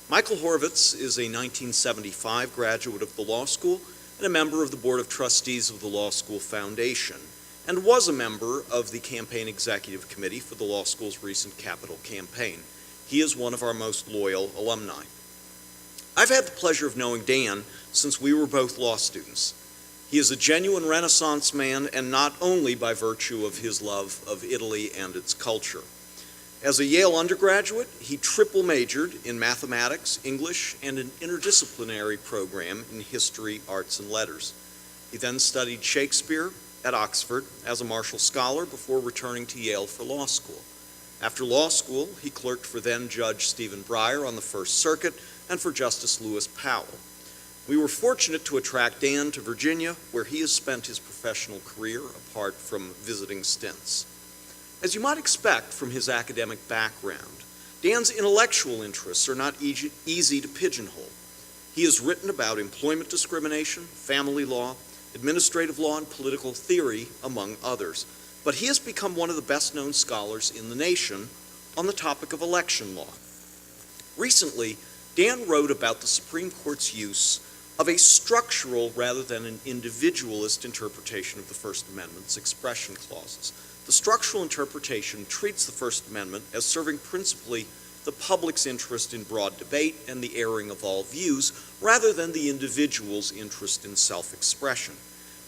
Michael Horvitz is a 1975 graduate of the law school and a member of the Board of Trustees of the Law School Foundation, and was a member of the Campaign Executive Committee for the law school's recent capital campaign. He is one of our most loyal alumni. I've had the pleasure of knowing Dan since we were both law students. He is a genuine Renaissance man, and not only by virtue of his love of Italy and its culture. As a Yale undergraduate, he triple majored in mathematics, English, and an interdisciplinary program in history, arts, and letters. He then studied Shakespeare at Oxford as a Marshall Scholar before returning to Yale for law school. After law school, he clerked for then Judge Stephen Breyer on the First Circuit and for Justice Lewis Powell. We were fortunate to attract Dan to Virginia, where he has spent his professional career apart from visiting stints. As you might expect from his academic background, Dan's intellectual interests are not easy to pigeonhole. He has written about employment discrimination, family law, administrative law, and political theory, among others. But he has become one of the best-known scholars in the nation on the topic of election law. Recently, Dan wrote about the Supreme Court's use of a structural rather than an individualist interpretation of the First Amendment's expression clauses. The structural interpretation treats the First Amendment as serving principally the public's interest in broad debate and the airing of all views, rather than the individual's interest in self-expression.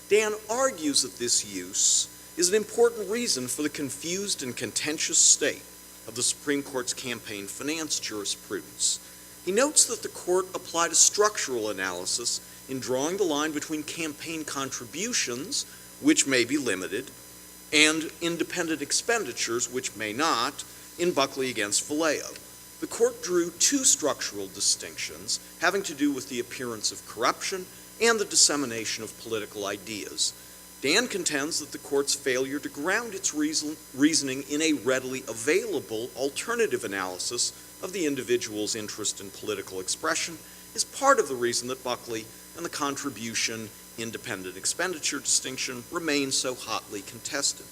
Dan argues that this use is an important reason for the confused and contentious state of the Supreme Court's campaign finance jurisprudence. He notes that the court applied a structural analysis in drawing the line between campaign contributions, which may be limited, and independent expenditures, which may not, in Buckley against Vallejo. The court drew two structural distinctions having to do with the appearance of corruption and the dissemination of political ideas. Dan contends that the court's failure to ground its reasoning in a readily available alternative analysis of the individual's interest in political expression is part of the reason that Buckley and the contribution independent expenditure distinction remain so hotly contested.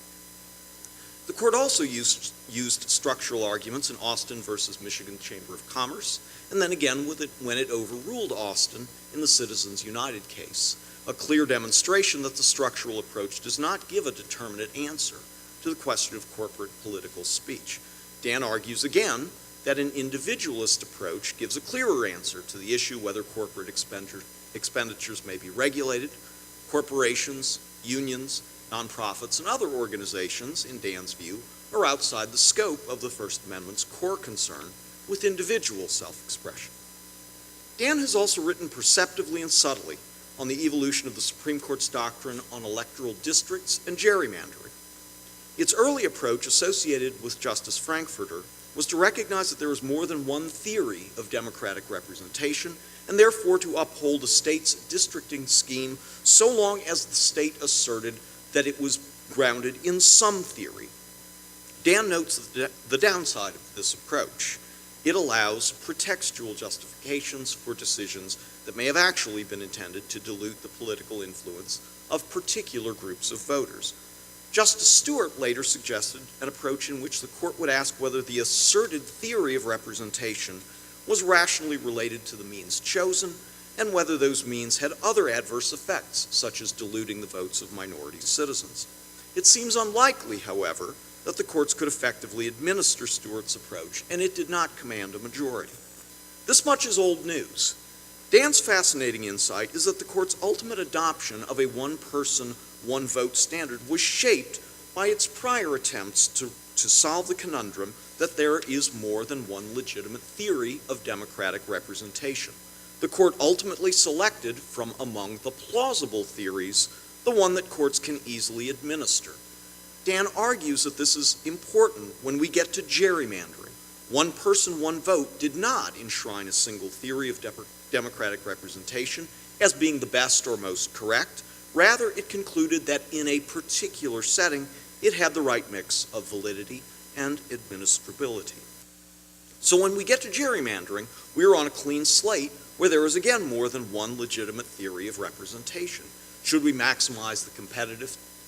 The court also used structural arguments in Austin versus Michigan Chamber of Commerce, and then again when it overruled Austin in the Citizens United case, a clear demonstration that the structural approach does not give a determinate answer to the question of corporate political speech. Dan argues again that an individualist approach gives a clearer answer to the issue whether corporate expenditures may be regulated. Corporations, unions, nonprofits, and other organizations, in Dan's view, are outside the scope of the First Amendment's core concern with individual self-expression. Dan has also written perceptively and subtly on the evolution of the Supreme Court's doctrine on electoral districts and gerrymandering. Its early approach, associated with Justice Frankfurter, was to recognize that there is more than one theory of democratic representation, and therefore to uphold a state's districting scheme so long as the state asserted that it was grounded in some theory. Dan notes the downside of this approach. It allows pretextual justifications for decisions that may have actually been intended to dilute the political influence of particular groups of voters. Justice Stewart later suggested an approach in which the court would ask whether the asserted theory of representation was rationally related to the means chosen, and whether those means had other adverse effects, such as diluting the votes of minority citizens. It seems unlikely, however, that the courts could effectively administer Stewart's approach, and it did not command a majority. This much is old news. Dan's fascinating insight is that the court's ultimate adoption of a one-person, one-vote standard was shaped by its prior attempts to solve the conundrum that there is more than one legitimate theory of democratic representation. The court ultimately selected from among the plausible theories the one that courts can easily administer. Dan argues that this is important when we get to gerrymandering. One person, one vote did not enshrine a single theory of democratic representation as being the best or most correct. Rather, it concluded that in a particular setting, it had the right mix of validity and administrability. So when we get to gerrymandering, we are on a clean slate where there is again more than one legitimate theory of representation. Should we maximize the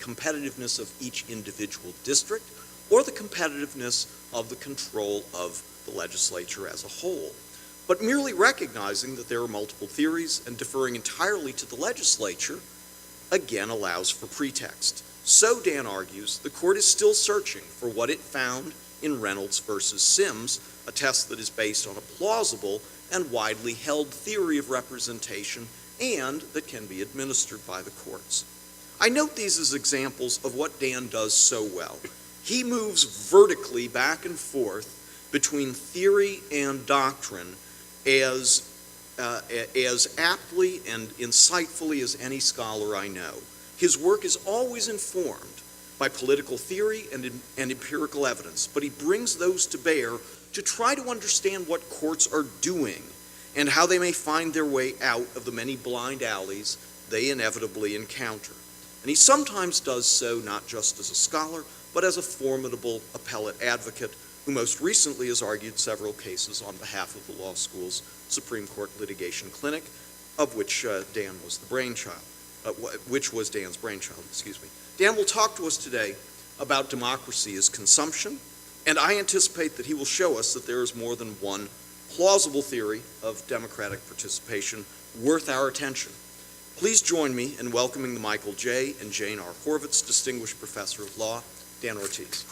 competitiveness of each individual district, or the competitiveness of the control of the legislature as a whole? but merely recognizing that there are multiple theories and deferring entirely to the legislature, again, allows for pretext. So, Dan argues, the court is still searching for what it found in Reynolds versus Sims, a test that is based on a plausible and widely held theory of representation and that can be administered by the courts. I note these as examples of what Dan does so well. He moves vertically back and forth between theory and doctrine as aptly and insightfully as any scholar I know. His work is always informed by political theory and empirical evidence, but he brings those to bear to try to understand what courts are doing and how they may find their way out of the many blind alleys they inevitably encounter. And he sometimes does so not just as a scholar, but as a formidable appellate advocate who most recently has argued several cases on behalf of the law school's Supreme Court litigation clinic, of which Dan was the brainchild, which was Dan's brainchild, excuse me. Dan will talk to us today about democracy as consumption, and I anticipate that he will show us that there is more than one plausible theory of democratic participation worth our attention. Please join me in welcoming the Michael J. and Jane R. Horvitz Distinguished Professor of Law, Dan Ortiz.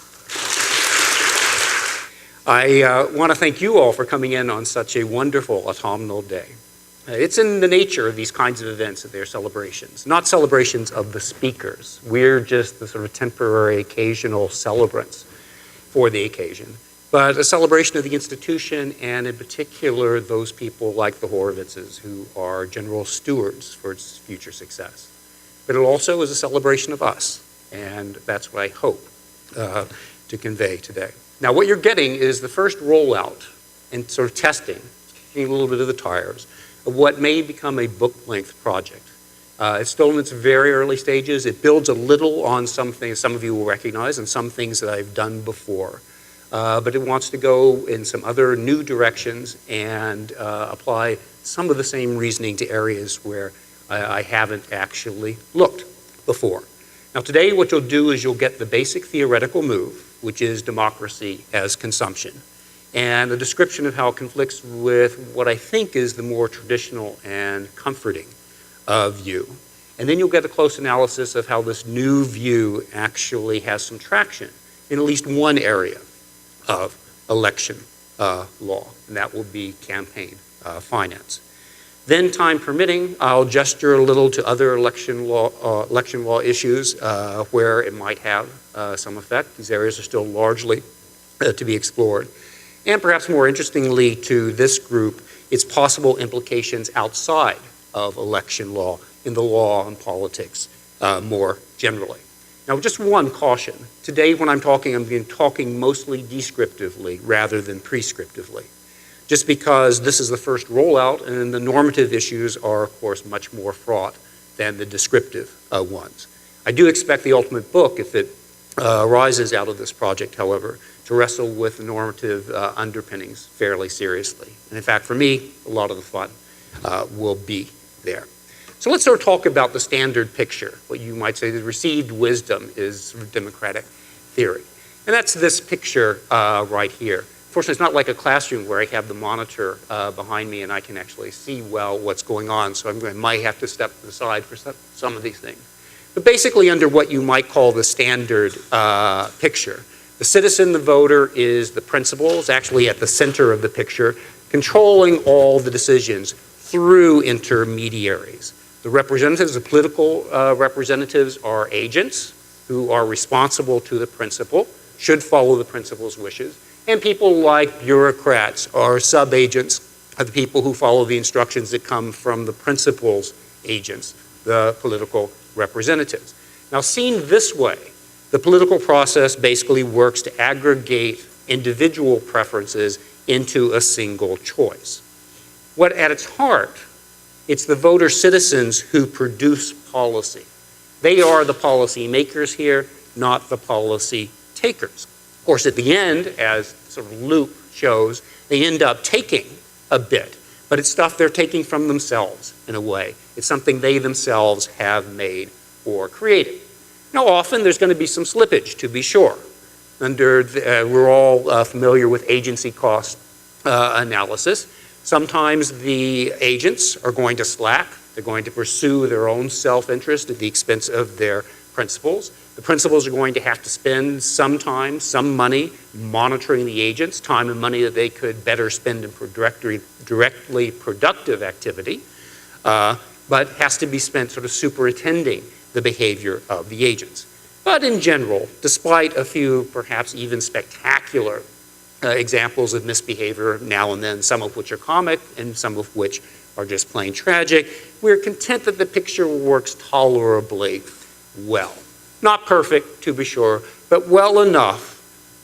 I want to thank you all for coming in on such a wonderful autumnal day. It's in the nature of these kinds of events that they're celebrations, not celebrations of the speakers. We're just the sort of temporary, occasional celebrants for the occasion, but a celebration of the institution and in particular those people like the Horvitzes who are general stewards for its future success. But it also is a celebration of us, and that's what I hope to convey today. Now, what you're getting is the first rollout and sort of testing, kicking a little bit of the tires, of what may become a book-length project. It's still in its very early stages. It builds a little on some things some of you will recognize and some things that I've done before. But it wants to go in some other new directions and apply some of the same reasoning to areas where I haven't actually looked before. Now, today what you'll do is you'll get the basic theoretical move, which is democracy as consumption, and a description of how it conflicts with what I think is the more traditional and comforting view. And then you'll get a close analysis of how this new view actually has some traction in at least one area of election law, and that will be campaign finance. Then, time permitting, I'll gesture a little to other election law issues where it might have some effect. These areas are still largely to be explored. And perhaps more interestingly to this group, its possible implications outside of election law in the law and politics more generally. Now, just one caution. Today, when I'm talking mostly descriptively rather than prescriptively, just because this is the first rollout and the normative issues are, of course, much more fraught than the descriptive ones. I do expect the ultimate book, if it arises out of this project, however, to wrestle with normative underpinnings fairly seriously. And in fact, for me, a lot of the fun will be there. So let's sort of talk about the standard picture, what you might say the received wisdom is sort of democratic theory. And that's this picture right here. Fortunately, it's not like a classroom where I have the monitor behind me and I can actually see well what's going on, so I might have to step aside for some of these things. But basically under what you might call the standard picture, the citizen, the voter, is the principal, is actually at the center of the picture, controlling all the decisions through intermediaries. The representatives, the political representatives are agents who are responsible to the principal, should follow the principal's wishes, and people like bureaucrats are sub-agents of the people who follow the instructions that come from the principal's agents, the political representatives. Now, seen this way, the political process basically works to aggregate individual preferences into a single choice. What at its heart, it's the voter citizens who produce policy. They are the policy makers here, not the policy takers. Of course, at the end, as sort of loop shows, they end up taking a bit, but it's stuff they're taking from themselves in a way. It's something they themselves have made or created. Now, often there's going to be some slippage, to be sure. We're all familiar with agency cost analysis. Sometimes the agents are going to slack. They're going to pursue their own self-interest at the expense of their principals. The principals are going to have to spend some time, some money monitoring the agents, time and money that they could better spend in directly productive activity, but has to be spent sort of superintending the behavior of the agents. But in general, despite a few perhaps even spectacular examples of misbehavior now and then, some of which are comic and some of which are just plain tragic, we're content that the picture works tolerably well. Not perfect, to be sure, but well enough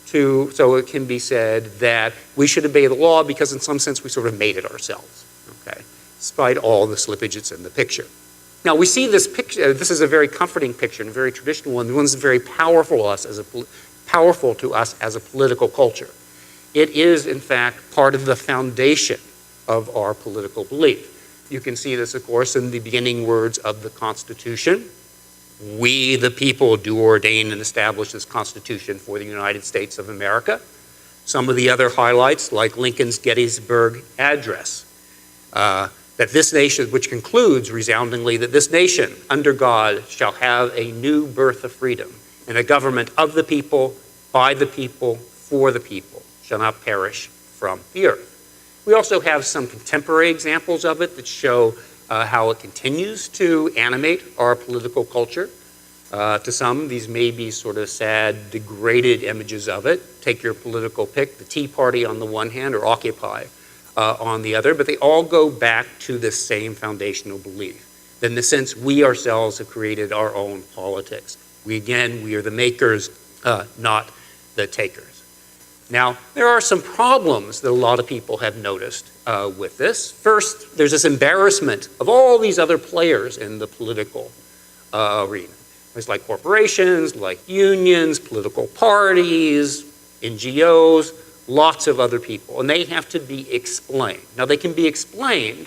so it can be said that we should obey the law because in some sense we sort of made it ourselves, okay, despite all the slippage that's in the picture. Now we see this picture, this is a very comforting picture and a very traditional one, the one that's very powerful to us as a political culture. It is, in fact, part of the foundation of our political belief. You can see this, of course, in the beginning words of the Constitution. We, the people, do ordain and establish this Constitution for the United States of America. Some of the other highlights, like Lincoln's Gettysburg Address, that this nation, which concludes resoundingly that this nation, under God, shall have a new birth of freedom, and a government of the people, by the people, for the people, shall not perish from the earth. We also have some contemporary examples of it that show how it continues to animate our political culture. To some, these may be sort of sad, degraded images of it. Take your political pick, the Tea Party on the one hand, or Occupy on the other, but they all go back to this same foundational belief. That in the sense we ourselves have created our own politics. We are the makers, not the takers. Now, there are some problems that a lot of people have noticed with this. First, there's this embarrassment of all these other players in the political arena. There's like corporations, like unions, political parties, NGOs, lots of other people, and they have to be explained. Now, they can be explained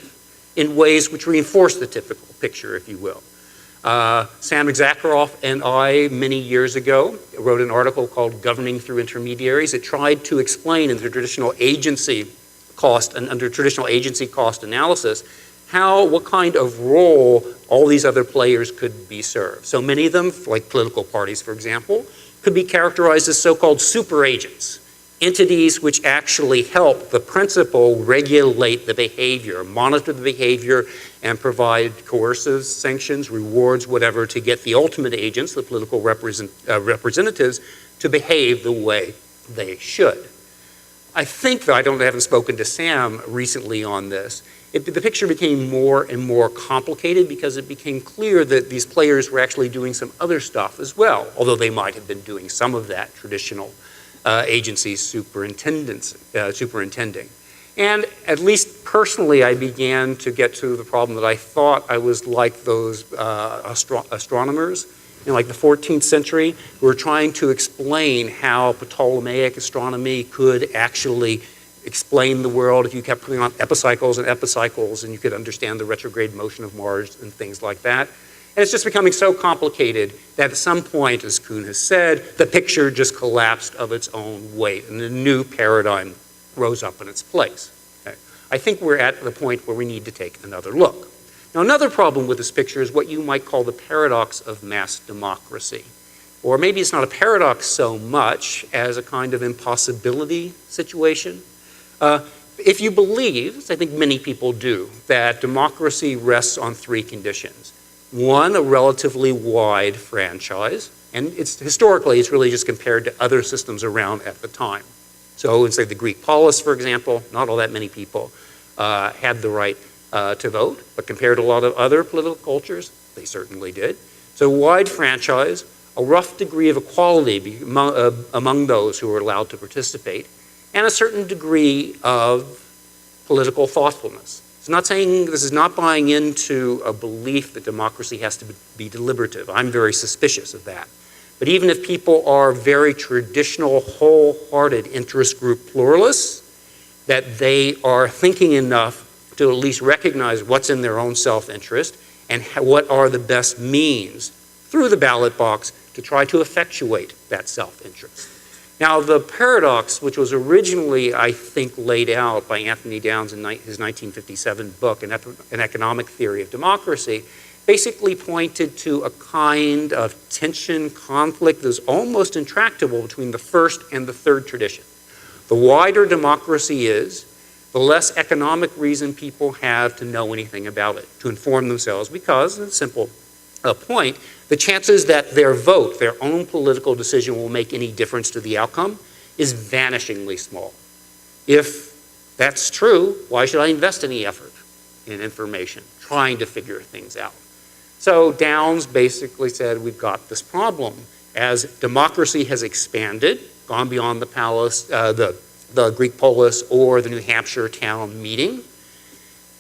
in ways which reinforce the typical picture, if you will. Sam Zakharoff and I, many years ago, wrote an article called Governing Through Intermediaries. It tried to explain in the traditional agency cost and under traditional agency cost analysis what kind of role all these other players could be served. So many of them, like political parties, for example, could be characterized as so-called super agents, entities which actually help the principal regulate the behavior, monitor the behavior, and provide coercive sanctions, rewards, whatever, to get the ultimate agents, the political representatives, to behave the way they should. I think, though, I haven't spoken to Sam recently on this, the picture became more and more complicated because it became clear that these players were actually doing some other stuff as well, although they might have been doing some of that traditional agency superintending. And at least personally, I began to get to the problem that I thought I was like those astronomers in like the 14th century who were trying to explain how Ptolemaic astronomy could actually explain the world if you kept putting on epicycles and epicycles and you could understand the retrograde motion of Mars and things like that. And it's just becoming so complicated that at some point, as Kuhn has said, the picture just collapsed of its own weight and a new paradigm rose up in its place. Okay. I think we're at the point where we need to take another look. Now, another problem with this picture is what you might call the paradox of mass democracy. Or maybe it's not a paradox so much as a kind of impossibility situation. If you believe, as I think many people do, that democracy rests on three conditions. One, a relatively wide franchise, and historically it's really just compared to other systems around at the time. So in, say, the Greek polis, for example, not all that many people had the right to vote, but compared to a lot of other political cultures, they certainly did. So wide franchise, a rough degree of equality among those who were allowed to participate, and a certain degree of political thoughtfulness. It's not saying, this is not buying into a belief that democracy has to be deliberative. I'm very suspicious of that. But even if people are very traditional, wholehearted interest group pluralists, that they are thinking enough to at least recognize what's in their own self-interest and what are the best means through the ballot box to try to effectuate that self-interest. Now, the paradox, which was originally, I think, laid out by Anthony Downs in his 1957 book, An Economic Theory of Democracy, basically pointed to a kind of tension, conflict that was almost intractable between the first and the third tradition. The wider democracy is, the less economic reason people have to know anything about it, to inform themselves, because, a simple point, the chances that their vote, their own political decision, will make any difference to the outcome is vanishingly small. If that's true, why should I invest any effort in information, trying to figure things out? So Downs basically said, we've got this problem. As democracy has expanded, gone beyond the palace, the Greek polis or the New Hampshire town meeting,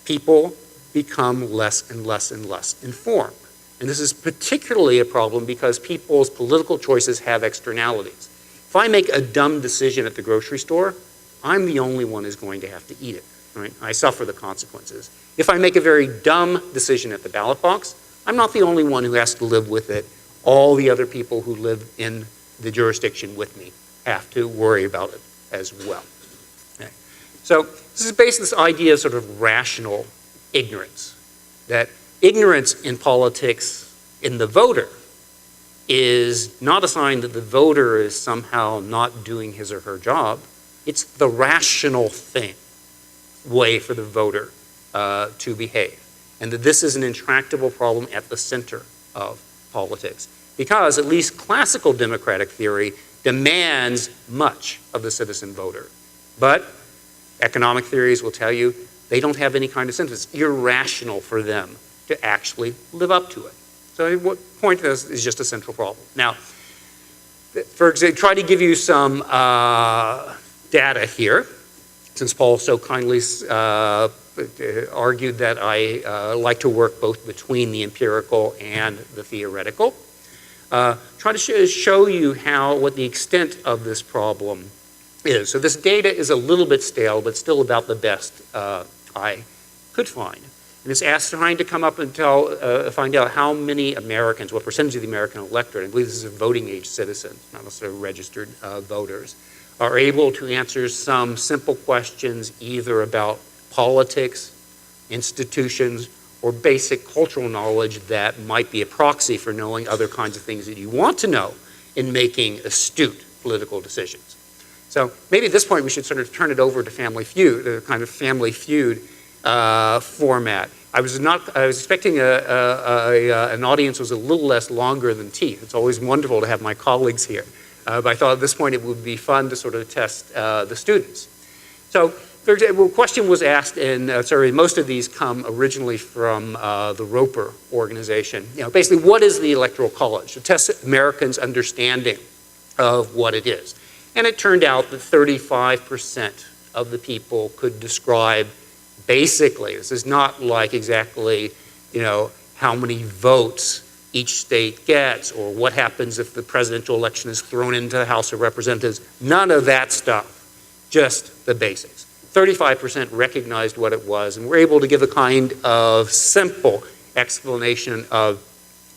people become less and less and less informed. And this is particularly a problem because people's political choices have externalities. If I make a dumb decision at the grocery store, I'm the only one who's going to have to eat it. Right? I suffer the consequences. If I make a very dumb decision at the ballot box, I'm not the only one who has to live with it. All the other people who live in the jurisdiction with me have to worry about it as well. Okay. So this is based on this idea of sort of rational ignorance, that ignorance in politics in the voter is not a sign that the voter is somehow not doing his or her job. It's the rational way for the voter to behave. And that this is an intractable problem at the center of politics. Because at least classical democratic theory demands much of the citizen voter. But economic theories will tell you they don't have any kind of sense. It's irrational for them to actually live up to it. So what point is just a central problem. Now, for example, try to give you some data here, since Paul so kindly argued that I like to work both between the empirical and the theoretical. Try to show you what the extent of this problem is. So this data is a little bit stale, but still about the best I could find. And it's trying to come up and find out how many Americans, what percentage of the American electorate, I believe this is voting age citizens, not necessarily registered voters, are able to answer some simple questions either about politics, institutions, or basic cultural knowledge that might be a proxy for knowing other kinds of things that you want to know in making astute political decisions. So maybe at this point we should sort of turn it over to Family Feud, a kind of Family Feud format. I was expecting an audience that was a little less longer than teeth. It's always wonderful to have my colleagues here. But I thought at this point it would be fun to sort of test the students. So, for example, a question was asked, and most of these come originally from the Roper organization. Basically, what is the Electoral College? To test Americans' understanding of what it is. And it turned out that 35% of the people could describe basically, this is not like exactly, how many votes each state gets or what happens if the presidential election is thrown into the House of Representatives. None of that stuff, just the basics. 35% recognized what it was and were able to give a kind of simple explanation of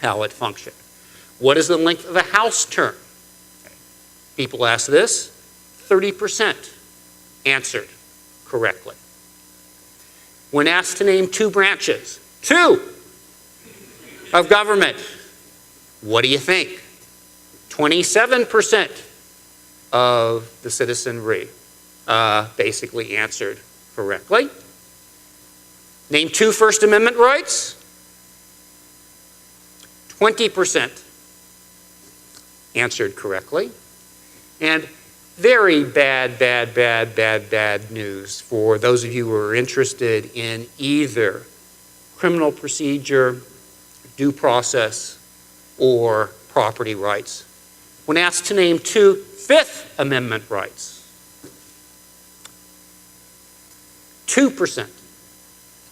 how it functioned. What is the length of a House term? People ask this, 30% answered correctly. When asked to name two branches, of government, what do you think? 27% of the citizenry basically answered correctly. Name two First Amendment rights. 20% answered correctly. And very bad news for those of you who are interested in either criminal procedure, due process, or property rights. When asked to name two Fifth Amendment rights, 2%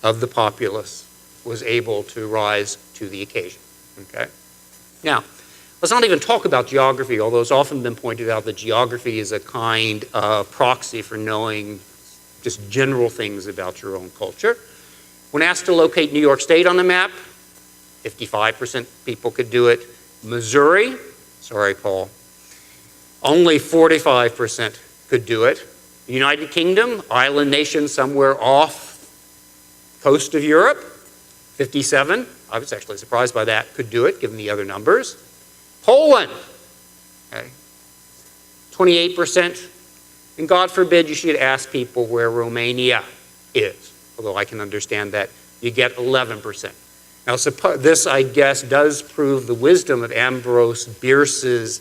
of the populace was able to rise to the occasion. Okay? Now, let's not even talk about geography, although it's often been pointed out that geography is a kind of proxy for knowing just general things about your own culture. When asked to locate New York State on the map, 55% people could do it. Missouri, sorry, Paul, Only 45% could do it. United Kingdom, island nation somewhere off coast of Europe, 57, I was actually surprised by that, could do it given the other numbers. Poland, okay, 28%, and God forbid you should ask people where Romania is, although I can understand that you get 11%. Now this, I guess, does prove the wisdom of Ambrose Bierce's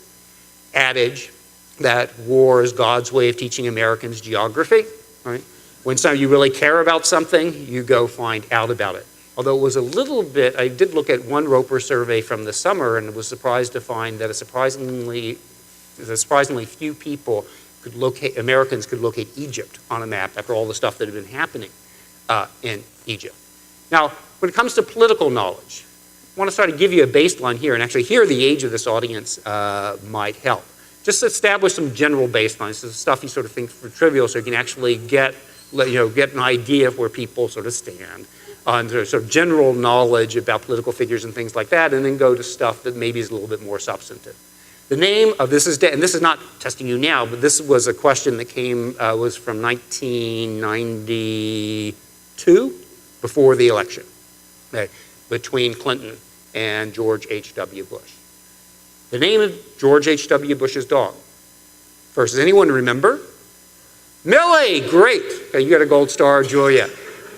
adage that war is God's way of teaching Americans geography, right? When you really care about something, you go find out about it. Although it was a little bit, I did look at one Roper survey from the summer and was surprised to find that surprisingly few people Americans could locate Egypt on a map after all the stuff that had been happening in Egypt. Now, when it comes to political knowledge, I want to sort of give you a baseline here, and actually here the age of this audience might help. Just establish some general baselines, so stuff you sort of think for trivial, so you can actually get an idea of where people sort of stand on sort of general knowledge about political figures and things like that, and then go to stuff that maybe is a little bit more substantive. The name of this is, and this is not testing you now, but this was a question that was from 1992, before the election, okay, between Clinton and George H.W. Bush. The name of George H.W. Bush's dog. First, does anyone remember? Millie, great. Okay, you got a gold star, Julia.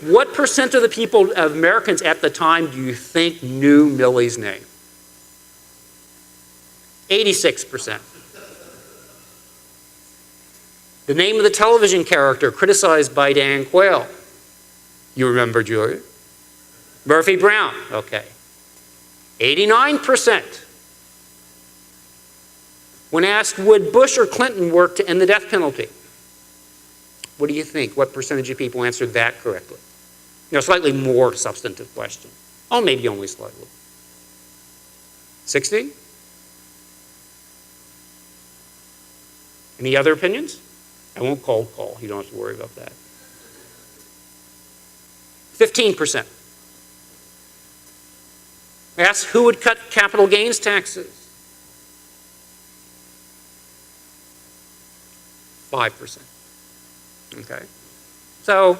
What percent of the people, of Americans at the time, do you think knew Millie's name? 86%. The name of the television character criticized by Dan Quayle. You remember, Julia? Murphy Brown, okay. 89%. When asked, would Bush or Clinton work to end the death penalty? What do you think? What percentage of people answered that correctly? Slightly more substantive question. Oh, maybe only slightly. 60? Any other opinions? I won't cold call. You don't have to worry about that. 15%. Asked who would cut capital gains taxes? 5%. Okay. So,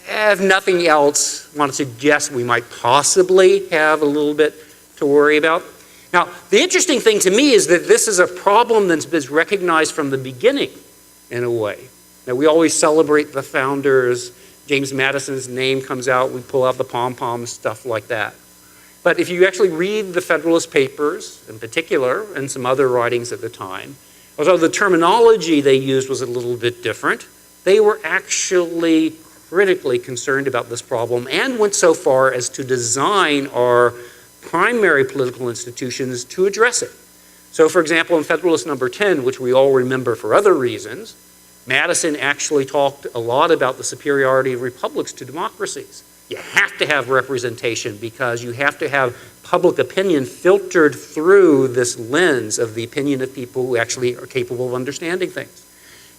if nothing else, I want to suggest we might possibly have a little bit to worry about. Now, the interesting thing to me is that this is a problem that's been recognized from the beginning, in a way. Now, we always celebrate the founders. James Madison's name comes out, we pull out the pom-poms, stuff like that. But if you actually read the Federalist Papers, in particular, and some other writings at the time, although the terminology they used was a little bit different, they were actually critically concerned about this problem and went so far as to design our primary political institutions to address it. So, for example, in Federalist Number 10, which we all remember for other reasons, Madison actually talked a lot about the superiority of republics to democracies. You have to have representation because you have to have public opinion filtered through this lens of the opinion of people who actually are capable of understanding things.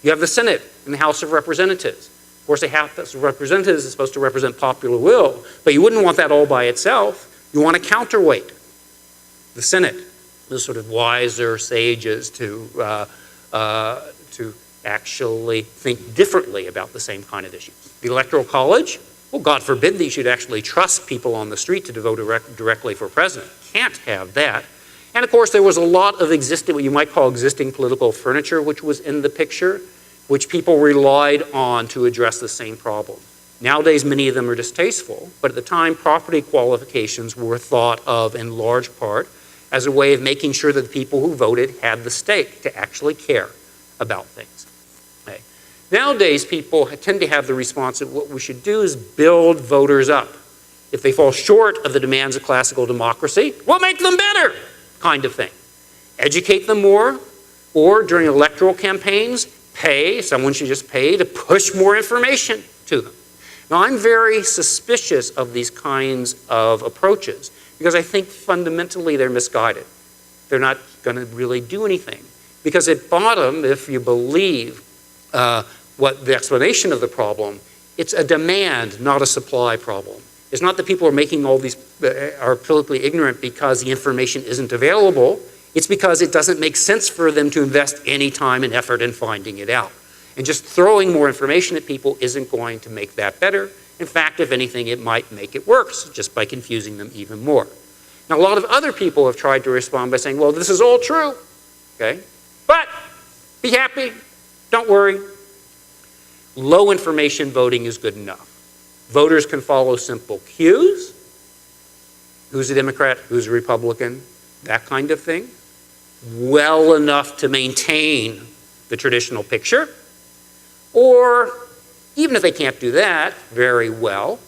You have the Senate and the House of Representatives. Of course, the House of Representatives is supposed to represent popular will, but you wouldn't want that all by itself. You want a counterweight. The Senate, the sort of wiser sages to actually think differently about the same kind of issues. The Electoral College, well, God forbid that you should actually trust people on the street to vote directly for president. Can't have that. And of course, there was a lot of existing, what you might call existing political furniture, which was in the picture, which people relied on to address the same problem. Nowadays, many of them are distasteful, but at the time, property qualifications were thought of in large part as a way of making sure that the people who voted had the stake to actually care about things. Okay. Nowadays, people tend to have the response that what we should do is build voters up. If they fall short of the demands of classical democracy, we'll make them better, kind of thing. Educate them more, or during electoral campaigns, someone should just pay to push more information to them. Now, I'm very suspicious of these kinds of approaches because I think fundamentally they're misguided. They're not going to really do anything. Because at bottom, if you believe what the explanation of the problem, it's a demand, not a supply problem. It's not that people are making all these, are politically ignorant because the information isn't available. It's because it doesn't make sense for them to invest any time and effort in finding it out. And just throwing more information at people isn't going to make that better. In fact, if anything, it might make it worse just by confusing them even more. Now, a lot of other people have tried to respond by saying, well, this is all true, okay? But be happy, don't worry. Low information voting is good enough. Voters can follow simple cues. Who's a Democrat, who's a Republican, that kind of thing. Well enough to maintain the traditional picture. Or even if they can't do that very well,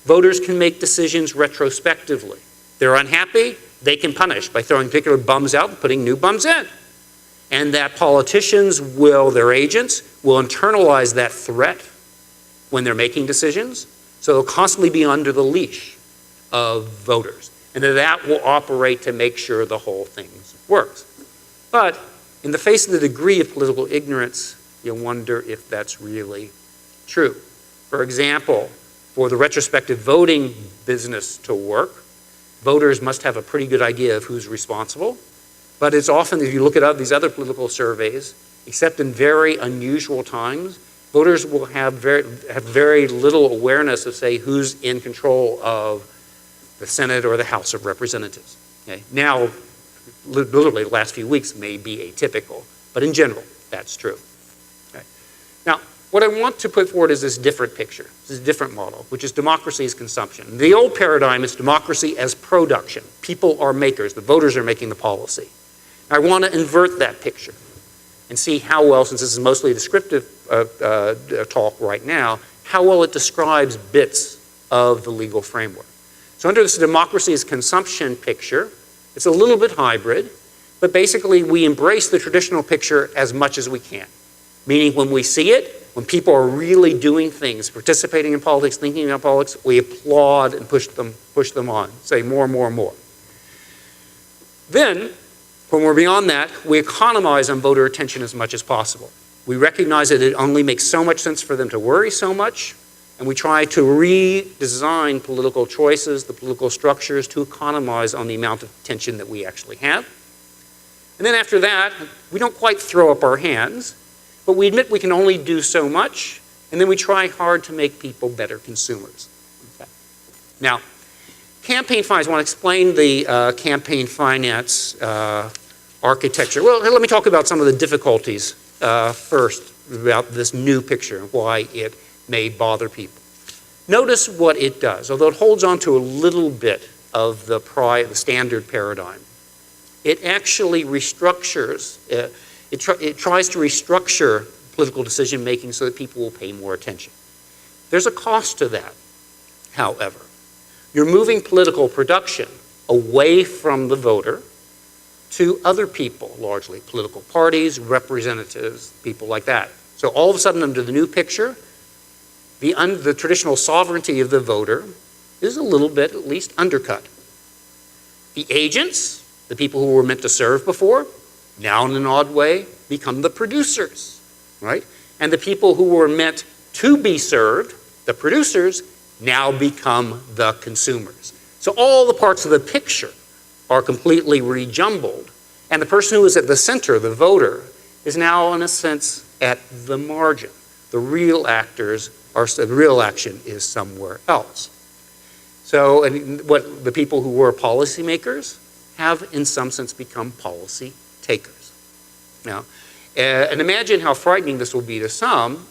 voters can make decisions retrospectively. They're unhappy, they can punish by throwing particular bums out and putting new bums in. And that politicians will, their agents, will internalize that threat when they're making decisions, so they'll constantly be under the leash of voters. And that will operate to make sure the whole thing works. But in the face of the degree of political ignorance, you wonder if that's really true. For example, for the retrospective voting business to work, voters must have a pretty good idea of who's responsible. But it's often, if you look at these other political surveys, except in very unusual times, voters will have very little awareness of, say, who's in control of the Senate or the House of Representatives. Okay? Now, literally the last few weeks may be atypical, but in general, that's true. Okay? Now, what I want to put forward is this different picture, this different model, which is democracy as consumption. The old paradigm is democracy as production. People are makers, the voters are making the policy. I want to invert that picture and see how well, since this is mostly a descriptive talk right now, how well it describes bits of the legal framework. So under this democracy as consumption picture, it's a little bit hybrid, but basically we embrace the traditional picture as much as we can. Meaning when we see it, when people are really doing things, participating in politics, thinking about politics, we applaud and push them on, say more and more and more. Then, when we're beyond that, we economize on voter attention as much as possible. We recognize that it only makes so much sense for them to worry so much, and we try to redesign political choices, the political structures, to economize on the amount of attention that we actually have. And then after that, we don't quite throw up our hands, but we admit we can only do so much, and then we try hard to make people better consumers. Okay. Now, campaign finance, I want to explain the campaign finance architecture. Well, let me talk about some of the difficulties first about this new picture and why it may bother people. Notice what it does. Although it holds on to a little bit of the standard paradigm, it actually restructures, it tries to restructure political decision making so that people will pay more attention. There's a cost to that, however. You're moving political production away from the voter to other people, largely political parties, representatives, people like that. So all of a sudden, under the new picture, the traditional sovereignty of the voter is a little bit, at least, undercut. The agents, the people who were meant to serve before, now in an odd way, become the producers, right? And the people who were meant to be served, the producers, now become the consumers. So all the parts of the picture are completely rejumbled, and the person who is at the center, the voter, is now, in a sense, at the margin. The real the real action is somewhere else. So, and what the people who were policymakers have, in some sense, become policy takers. Now, and imagine how frightening this will be to some,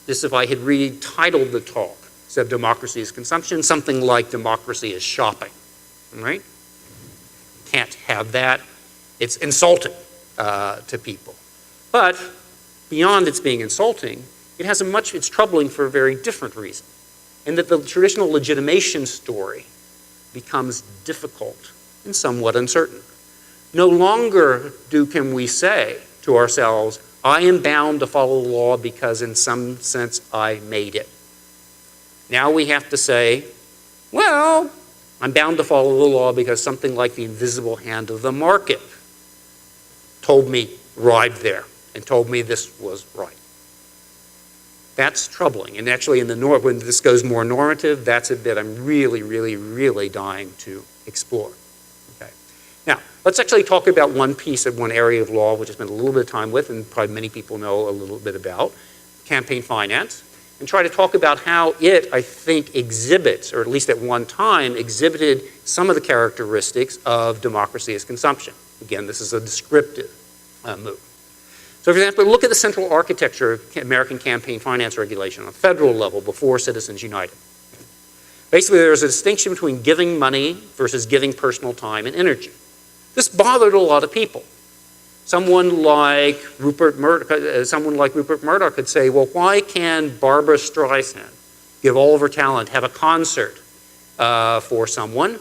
just if I had retitled the talk, instead of democracy as consumption, something like democracy as shopping, right? Can't have that. It's insulting to people. But beyond its being insulting, it's troubling for a very different reason, in that the traditional legitimation story becomes difficult and somewhat uncertain. No longer can we say to ourselves, I am bound to follow the law because in some sense I made it. Now we have to say, well, I'm bound to follow the law because something like the invisible hand of the market told me, arrived there, and told me this was right. That's troubling. And actually, when this goes more normative, that's a bit I'm really, really, really dying to explore. Okay. Now, Let's actually talk about one piece of one area of law which I spent a little bit of time with and probably many people know a little bit about, campaign finance, and try to talk about how it, I think, exhibits, or at least at one time, exhibited some of the characteristics of democracy as consumption. Again, this is a descriptive move. So, for example, look at the central architecture of American campaign finance regulation on a federal level before Citizens United. Basically, there's a distinction between giving money versus giving personal time and energy. This bothered a lot of people. Someone like Rupert Murdoch could say, well, why can Barbara Streisand give all of her talent, have a concert for someone,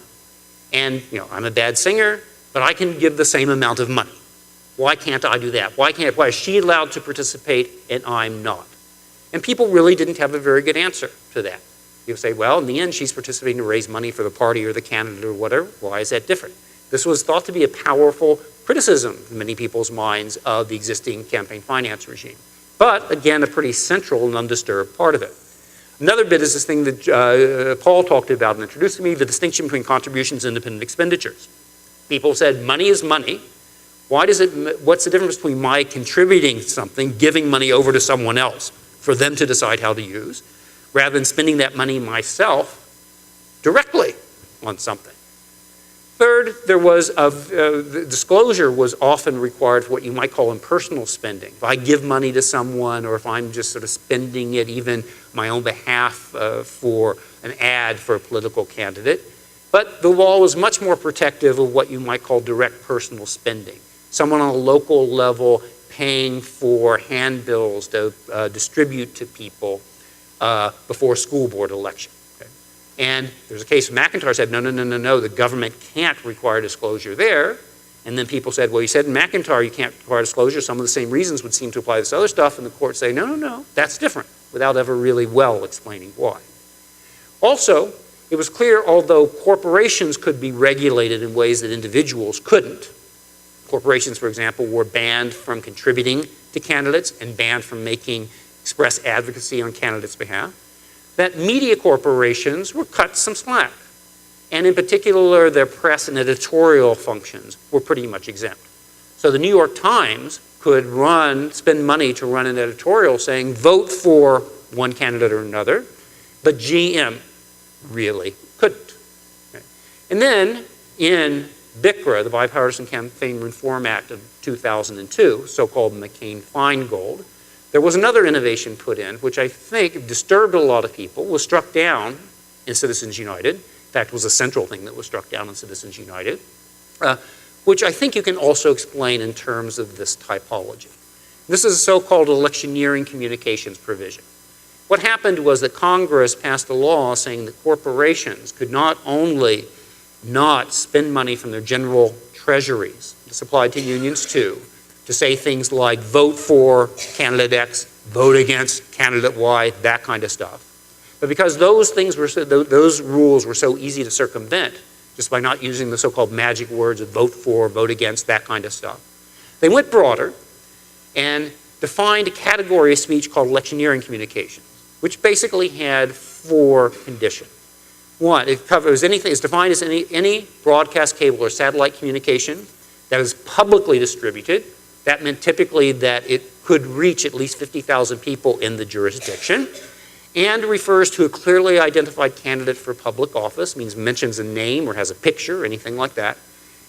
and I'm a bad singer, but I can give the same amount of money. Why can't I do that? Why is she allowed to participate and I'm not? And people really didn't have a very good answer to that. You'll say, well, in the end, she's participating to raise money for the party or the candidate or whatever. Why is that different? This was thought to be a powerful criticism in many people's minds of the existing campaign finance regime. But, again, a pretty central and undisturbed part of it. Another bit is this thing that Paul talked about and introduced to me, the distinction between contributions and independent expenditures. People said money is money. What's the difference between my contributing something, giving money over to someone else for them to decide how to use, rather than spending that money myself directly on something? Third, there was the disclosure was often required for what you might call impersonal spending. If I give money to someone, or if I'm just sort of spending it even my own behalf for an ad for a political candidate. But the law was much more protective of what you might call direct personal spending. Someone on a local level paying for handbills to distribute to people before a school board election. Okay? And there's a case McIntyre said, no, the government can't require disclosure there. And then people said, well, you said in McIntyre you can't require disclosure. Some of the same reasons would seem to apply to this other stuff. And the court say, no, that's different, without ever really well explaining why. Also, it was clear, although corporations could be regulated in ways that individuals couldn't, corporations, for example, were banned from contributing to candidates and banned from making express advocacy on candidates' behalf, that media corporations were cut some slack. And in particular, their press and editorial functions were pretty much exempt. So the New York Times could spend money to run an editorial saying, vote for one candidate or another, but GM really couldn't. Okay. And then in BICRA, the Bipartisan Campaign Reform Act of 2002, so-called McCain-Feingold, there was another innovation put in, which I think disturbed a lot of people, was struck down in Citizens United. In fact, was a central thing that was struck down in Citizens United, which I think you can also explain in terms of this typology. This is a so-called electioneering communications provision. What happened was that Congress passed a law saying that corporations could not only not spend money from their general treasuries, supplied to unions too, to say things like vote for candidate X, vote against candidate Y, that kind of stuff. But because those rules were so easy to circumvent, just by not using the so-called magic words of vote for, vote against, that kind of stuff, they went broader and defined a category of speech called electioneering communications, which basically had 4 conditions. One, it covers anything, it's defined as any broadcast cable or satellite communication that is publicly distributed. That meant typically that it could reach at least 50,000 people in the jurisdiction, and refers to a clearly identified candidate for public office, means mentions a name or has a picture, anything like that,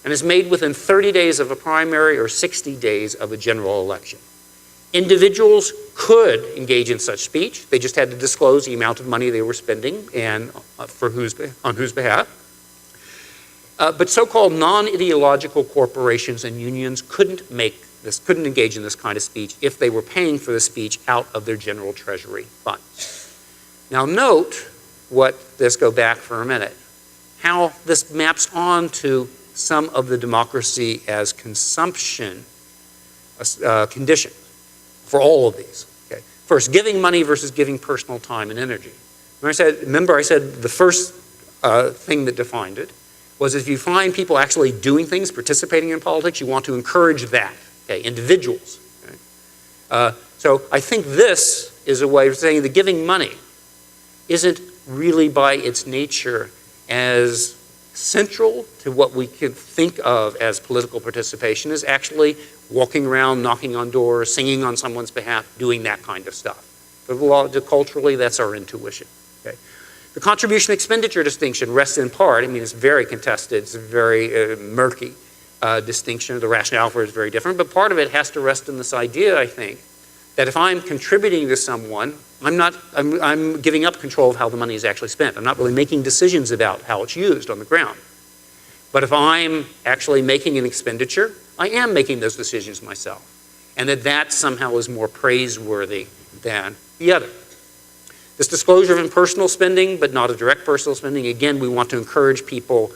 and is made within 30 days of a primary or 60 days of a general election. Individuals could engage in such speech. They just had to disclose the amount of money they were spending and on whose behalf. But so-called non-ideological corporations and unions couldn't engage in this kind of speech if they were paying for the speech out of their general treasury fund. Now note let's go back for a minute, how this maps on to some of the democracy as consumption conditions for all of these. Okay. First, giving money versus giving personal time and energy. Remember I said the first thing that defined it was if you find people actually doing things, participating in politics, you want to encourage that, okay, individuals. Okay? So I think this is a way of saying that giving money isn't really by its nature as central to what we could think of as political participation is actually walking around, knocking on doors, singing on someone's behalf, doing that kind of stuff. But culturally, that's our intuition. Okay? The contribution expenditure distinction rests in part, I mean, it's very contested, it's a very murky distinction. The rationale for it is very different, but part of it has to rest in this idea, I think, that if I'm contributing to someone, I'm giving up control of how the money is actually spent. I'm not really making decisions about how it's used on the ground. But if I'm actually making an expenditure, I am making those decisions myself. And that somehow is more praiseworthy than the other. This disclosure of impersonal spending, but not a direct personal spending, again, we want to encourage people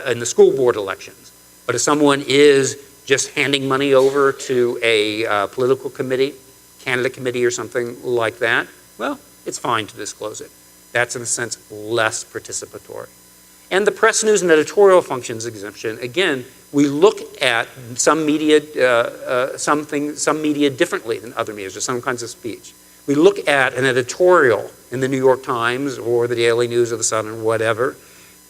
in the school board elections. But if someone is just handing money over to a political committee, candidate committee or something like that, well, it's fine to disclose it. That's, in a sense, less participatory. And the press, news, and editorial functions exemption, again, we look at some media differently than other media, or some kinds of speech. We look at an editorial in the New York Times or the Daily News or the Sun or whatever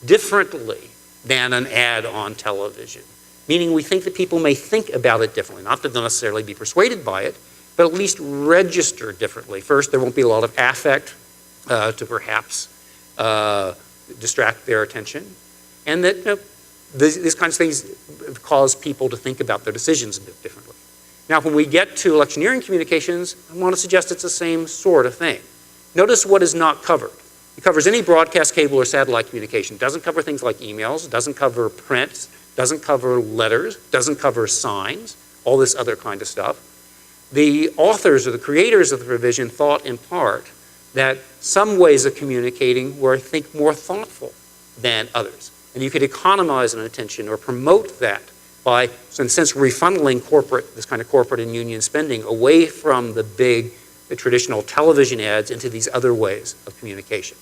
differently than an ad on television, meaning we think that people may think about it differently, not that they'll necessarily be persuaded by it, but at least register differently. First, there won't be a lot of affect to perhaps distract their attention, and that these kinds of things cause people to think about their decisions a bit differently. Now, when we get to electioneering communications, I want to suggest it's the same sort of thing. Notice what is not covered. It covers any broadcast, cable, or satellite communication. It doesn't cover things like emails, it doesn't cover print, doesn't cover letters, doesn't cover signs, all this other kind of stuff. The authors or the creators of the provision thought in part that some ways of communicating were, I think, more thoughtful than others. And you could economize on attention or promote that by, in a sense, refunneling this kind of corporate and union spending away from the traditional television ads into these other ways of communication.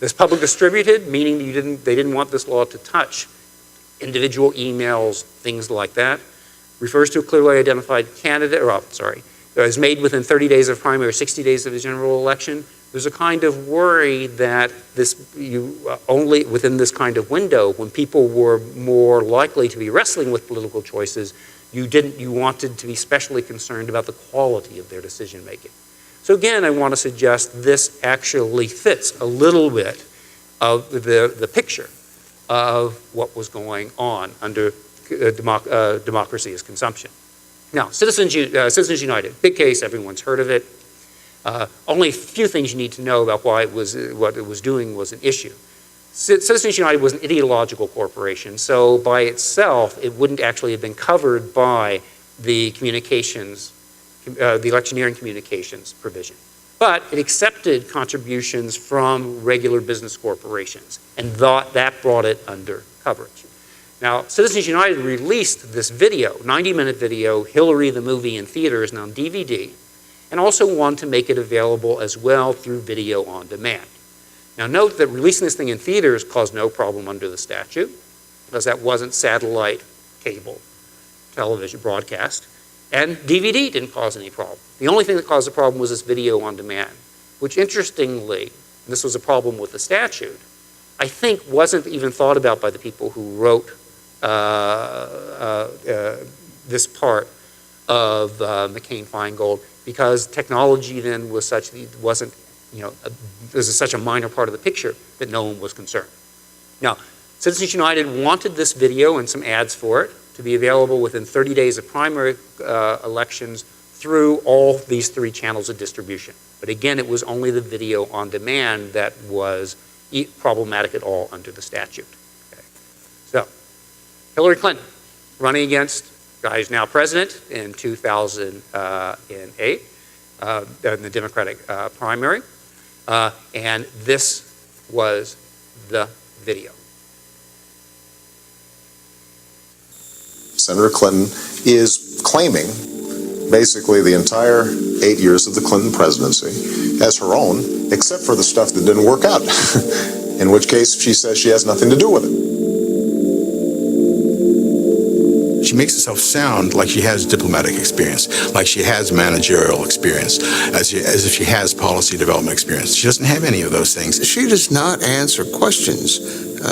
This public distributed, meaning they didn't want this law to touch individual emails, things like that, refers to a clearly identified candidate, is made within 30 days of primary, 60 days of the general election. There's a kind of worry that only within this kind of window, when people were more likely to be wrestling with political choices, you wanted to be especially concerned about the quality of their decision making. So again, I want to suggest this actually fits a little bit of the picture of what was going on under democracy as consumption. Now, Citizens United, big case, everyone's heard of it. Only a few things you need to know about why what it was doing was an issue. Citizens United was an ideological corporation, so by itself, it wouldn't actually have been covered by the communications, the electioneering communications provision. But it accepted contributions from regular business corporations, and that brought it under coverage. Now, Citizens United released this video, 90-minute video, Hillary the movie in theaters and on DVD, and also wanted to make it available as well through video on demand. Now note that releasing this thing in theaters caused no problem under the statute, because that wasn't satellite, cable, television broadcast, and DVD didn't cause any problem. The only thing that caused a problem was this video on demand, which interestingly, and this was a problem with the statute, I think wasn't even thought about by the people who wrote this part of McCain-Feingold, because technology then was such that it wasn't, this is such a minor part of the picture that no one was concerned. Now, Citizens United wanted this video and some ads for it to be available within 30 days of primary elections through all these 3 channels of distribution. But again, it was only the video on demand that was problematic at all under the statute. Okay. So, Hillary Clinton running against the guy who's now president in 2008 in the Democratic primary, and this was the video. Senator Clinton is claiming basically the entire 8 years of the Clinton presidency as her own, except for the stuff that didn't work out, in which case she says she has nothing to do with it. She makes herself sound like she has diplomatic experience, like she has managerial experience, as if she has policy development experience. She doesn't have any of those things. She does not answer questions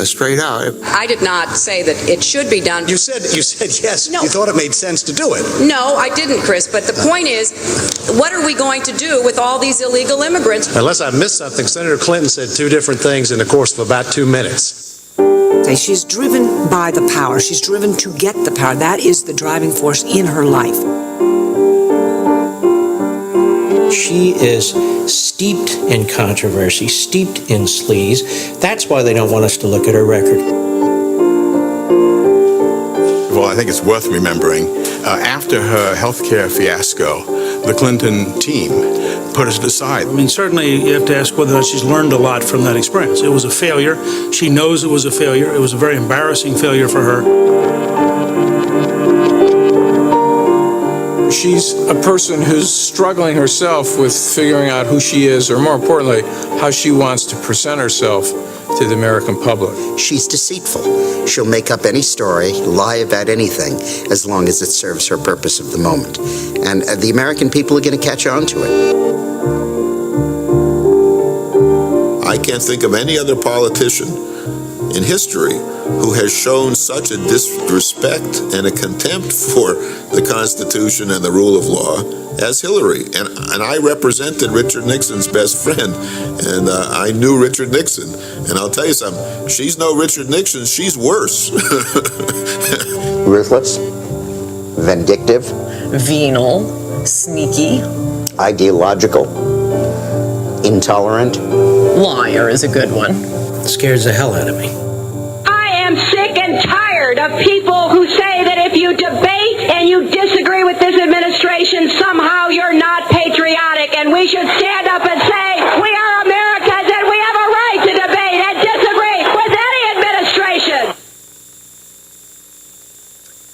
straight out. I did not say that it should be done. You said yes. No. You thought it made sense to do it. No, I didn't, Chris. But the point is, what are we going to do with all these illegal immigrants? Unless I missed something, Senator Clinton said two different things in the course of about 2 minutes. She's driven by the power. She's driven to get the power. That is the driving force in her life. She is steeped in controversy, steeped in sleaze. That's why they don't want us to look at her record. Well, I think it's worth remembering, after her healthcare fiasco, the Clinton team put us aside. I mean, certainly you have to ask whether or not she's learned a lot from that experience. It was a failure. She knows it was a failure. It was a very embarrassing failure for her. She's a person who's struggling herself with figuring out who she is, or more importantly, how she wants to present herself to the American public. She's deceitful. She'll make up any story, lie about anything, as long as it serves her purpose of the moment. And the American people are going to catch on to it. I can't think of any other politician in history who has shown such a disrespect and a contempt for the Constitution and the rule of law as Hillary. And I represented Richard Nixon's best friend, and I knew Richard Nixon. And I'll tell you something, she's no Richard Nixon, she's worse. Ruthless, vindictive, venal, sneaky, ideological, intolerant. liar is a good one. Scares the hell out of me. I am sick and tired of people who say that if you debate and you disagree with this administration, somehow you're not patriotic, and we should stand up and say, we are Americans and we have a right to debate and disagree with any administration.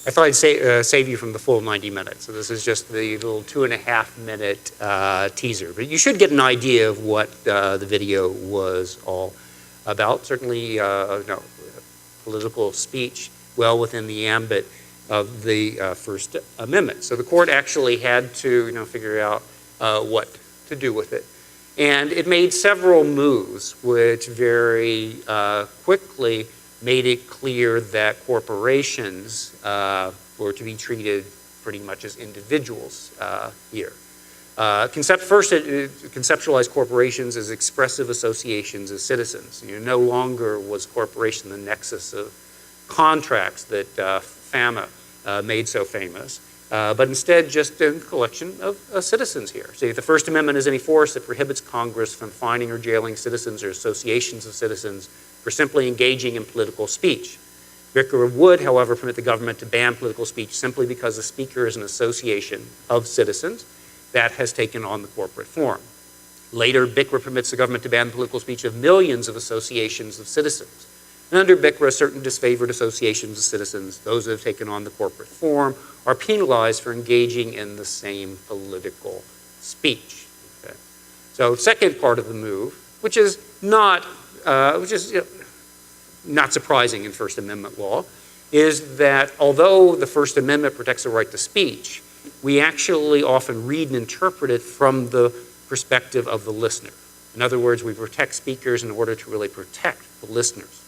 I thought I'd save you from the full 90 minutes. So this is just the little 2.5-minute teaser. But you should get an idea of what the video was all about. Certainly, political speech well within the ambit of the First Amendment. So the court actually had to figure out what to do with it. And it made several moves which very quickly made it clear that corporations were to be treated pretty much as individuals here. First, it conceptualized corporations as expressive associations of citizens. No longer was corporation the nexus of contracts that FAMA made so famous, but instead just a collection of citizens here. So the First Amendment is any force that prohibits Congress from fining or jailing citizens or associations of citizens for simply engaging in political speech. Vicar would, however, permit the government to ban political speech simply because the speaker is an association of citizens that has taken on the corporate form. Later, BICRA permits the government to ban the political speech of millions of associations of citizens. And under BICRA, certain disfavored associations of citizens, those that have taken on the corporate form, are penalized for engaging in the same political speech. Okay? So, second part of the move, which is not surprising in First Amendment law, is that although the First Amendment protects the right to speech, we actually often read and interpret it from the perspective of the listener. In other words, we protect speakers in order to really protect the listener's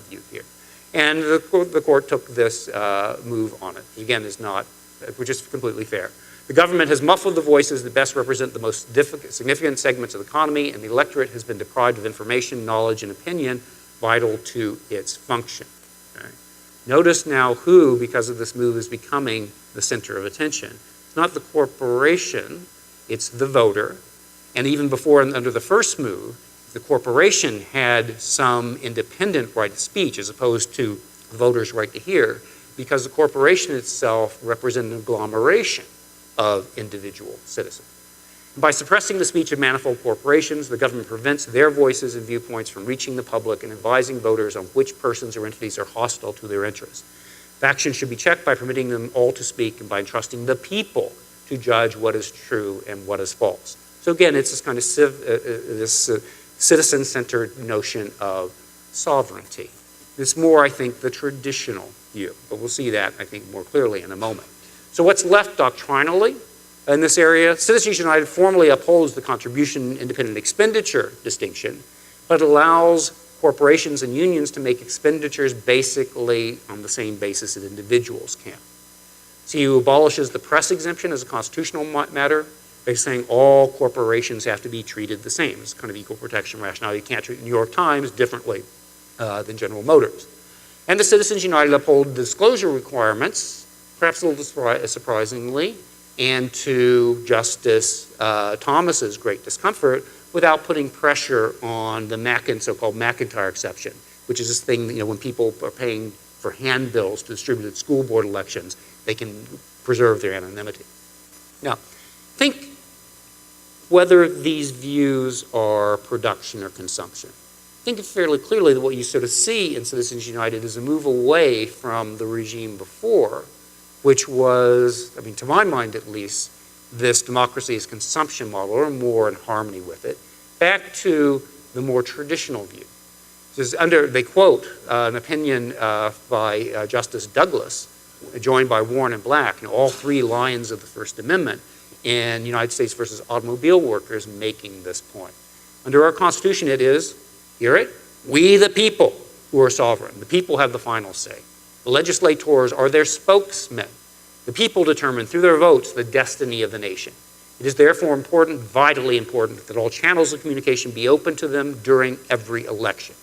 view here. And the court took this move on it. Again, which is completely fair. The government has muffled the voices that best represent the most significant segments of the economy, and the electorate has been deprived of information, knowledge, and opinion vital to its function. Okay? Notice now who, because of this move, is becoming the center of attention. It's not the corporation, it's the voter. And even before, under the first move, the corporation had some independent right of speech as opposed to the voter's right to hear, because the corporation itself represented an agglomeration of individual citizens. By suppressing the speech of manifold corporations, the government prevents their voices and viewpoints from reaching the public and advising voters on which persons or entities are hostile to their interests. Action should be checked by permitting them all to speak and by entrusting the people to judge what is true and what is false. So again, it's this kind of citizen-centered notion of sovereignty. It's more, I think, the traditional view, but we'll see that, I think, more clearly in a moment. So what's left doctrinally in this area? Citizens United formally upholds the contribution independent expenditure distinction, but allows corporations and unions to make expenditures basically on the same basis that individuals can. CU abolishes the press exemption as a constitutional matter by saying all corporations have to be treated the same. It's kind of equal protection rationale. You can't treat the New York Times differently than General Motors. And the Citizens United uphold disclosure requirements, perhaps a little surprisingly, and to Justice Thomas's great discomfort, without putting pressure on the so-called McIntyre exception, which is this thing, when people are paying for handbills to distribute at school board elections, they can preserve their anonymity. Now, think whether these views are production or consumption. I think fairly clearly that what you sort of see in Citizens United is a move away from the regime before, which was, to my mind at least, this democracy as consumption model, or more in harmony with it, back to the more traditional view. They quote an opinion by Justice Douglas, joined by Warren and Black, all three lions of the First Amendment in United States versus Automobile Workers, making this point. Under our Constitution it is, hear it, we the people who are sovereign. The people have the final say. The legislators are their spokesmen. The people determine through their votes the destiny of the nation. It is therefore important, vitally important, that all channels of communication be open to them during every election,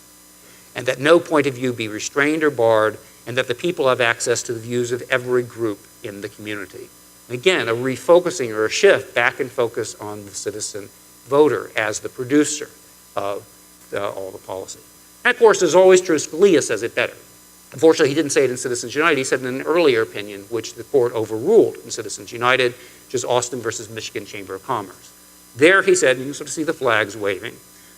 and that no point of view be restrained or barred, and that the people have access to the views of every group in the community. Again, a refocusing or a shift back in focus on the citizen voter as the producer of all the policy. And of course, as always true, Scalia says it better. Unfortunately, he didn't say it in Citizens United. He said it in an earlier opinion, which the court overruled in Citizens United, which is Austin versus Michigan Chamber of Commerce. There he said, and you can sort of see the flags waving,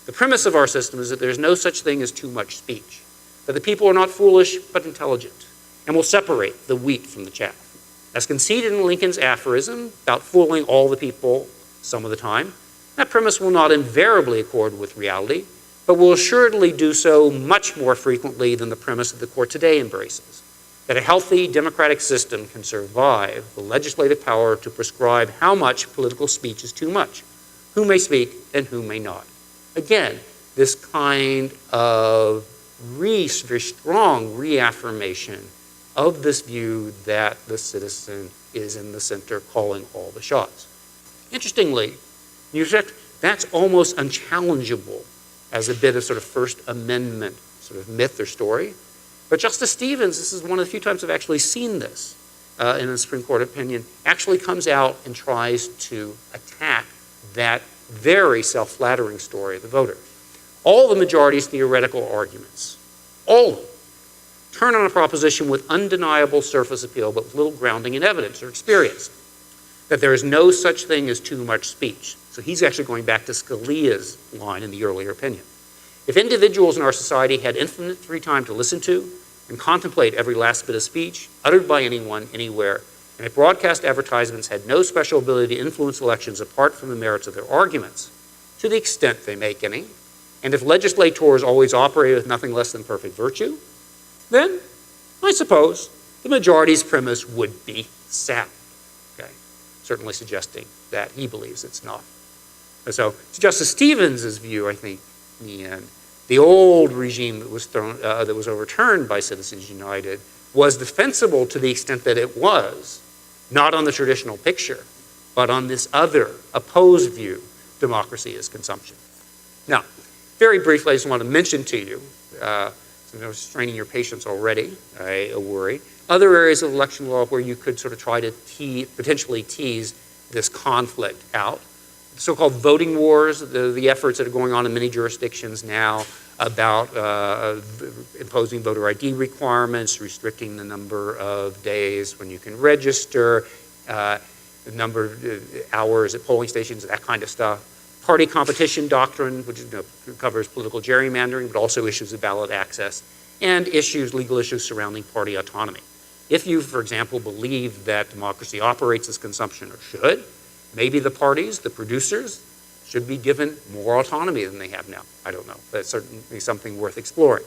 the premise of our system is that there's no such thing as too much speech, that the people are not foolish but intelligent, and will separate the wheat from the chaff. As conceded in Lincoln's aphorism about fooling all the people some of the time, that premise will not invariably accord with reality, but will assuredly do so much more frequently than the premise that the court today embraces, that a healthy democratic system can survive the legislative power to prescribe how much political speech is too much, who may speak and who may not. Again, this kind of very strong reaffirmation of this view that the citizen is in the center calling all the shots. Interestingly, that's almost unchallengeable as a bit of sort of First Amendment sort of myth or story. But Justice Stevens, this is one of the few times I've actually seen this in a Supreme Court opinion, actually comes out and tries to attack that very self-flattering story of the voter. All the majority's theoretical arguments, all of them, turn on a proposition with undeniable surface appeal but with little grounding in evidence or experience, that there is no such thing as too much speech. So he's actually going back to Scalia's line in the earlier opinion. If individuals in our society had infinite free time to listen to and contemplate every last bit of speech uttered by anyone, anywhere, and if broadcast advertisements had no special ability to influence elections apart from the merits of their arguments, to the extent they make any, and if legislators always operated with nothing less than perfect virtue, then I suppose the majority's premise would be sound. Okay? Certainly suggesting that he believes it's not. And so Justice Stevens' view, I think, in the end, the old regime that was overturned by Citizens United was defensible to the extent that it was, not on the traditional picture, but on this other opposed view, democracy as consumption. Now, very briefly, I just want to mention to you, I was straining your patience already, I worry, other areas of election law where you could sort of try to potentially tease this conflict out. The so-called voting wars, the efforts that are going on in many jurisdictions now about imposing voter ID requirements, restricting the number of days when you can register, the number of hours at polling stations, that kind of stuff. Party competition doctrine, which covers political gerrymandering, but also issues of ballot access, and legal issues surrounding party autonomy. If you, for example, believe that democracy operates as consumption, or should, maybe the parties, the producers, should be given more autonomy than they have now. I don't know. That's certainly something worth exploring.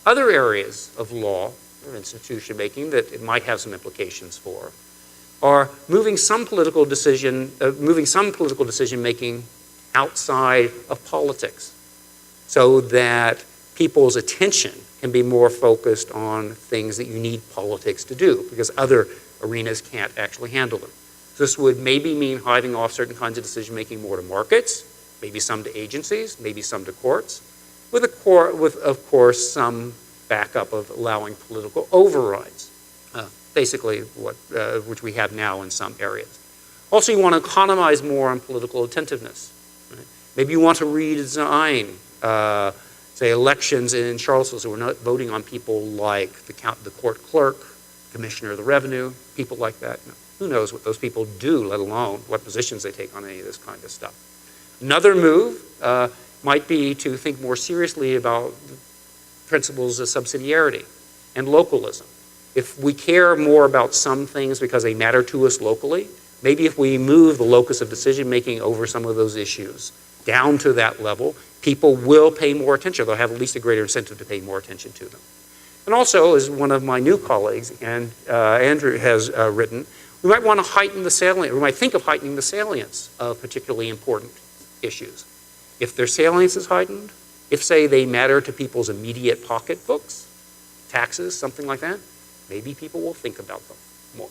Other areas of law or institution making that it might have some implications for are moving some political decision making outside of politics, so that people's attention can be more focused on things that you need politics to do, because other arenas can't actually handle them. This would maybe mean hiving off certain kinds of decision making more to markets, maybe some to agencies, maybe some to courts, with of course some backup of allowing political overrides, basically which we have now in some areas. Also, you want to economize more on political attentiveness. Right? Maybe you want to redesign, say, elections in Charlottesville, so we're not voting on people like the court clerk, commissioner of the revenue, people like that. No. Who knows what those people do, let alone what positions they take on any of this kind of stuff. Another move might be to think more seriously about principles of subsidiarity and localism. If we care more about some things because they matter to us locally, maybe if we move the locus of decision-making over some of those issues down to that level, people will pay more attention. They'll have at least a greater incentive to pay more attention to them. And also, as one of my new colleagues, and Andrew has written, we might want to heighten the salience, we might think of heightening the salience of particularly important issues. If their salience is heightened, if, say, they matter to people's immediate pocketbooks, taxes, something like that, maybe people will think about them more.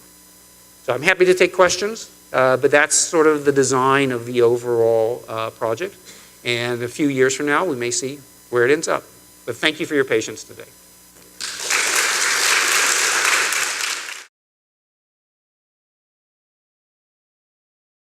So I'm happy to take questions, but that's sort of the design of the overall project. And a few years from now, we may see where it ends up. But thank you for your patience today.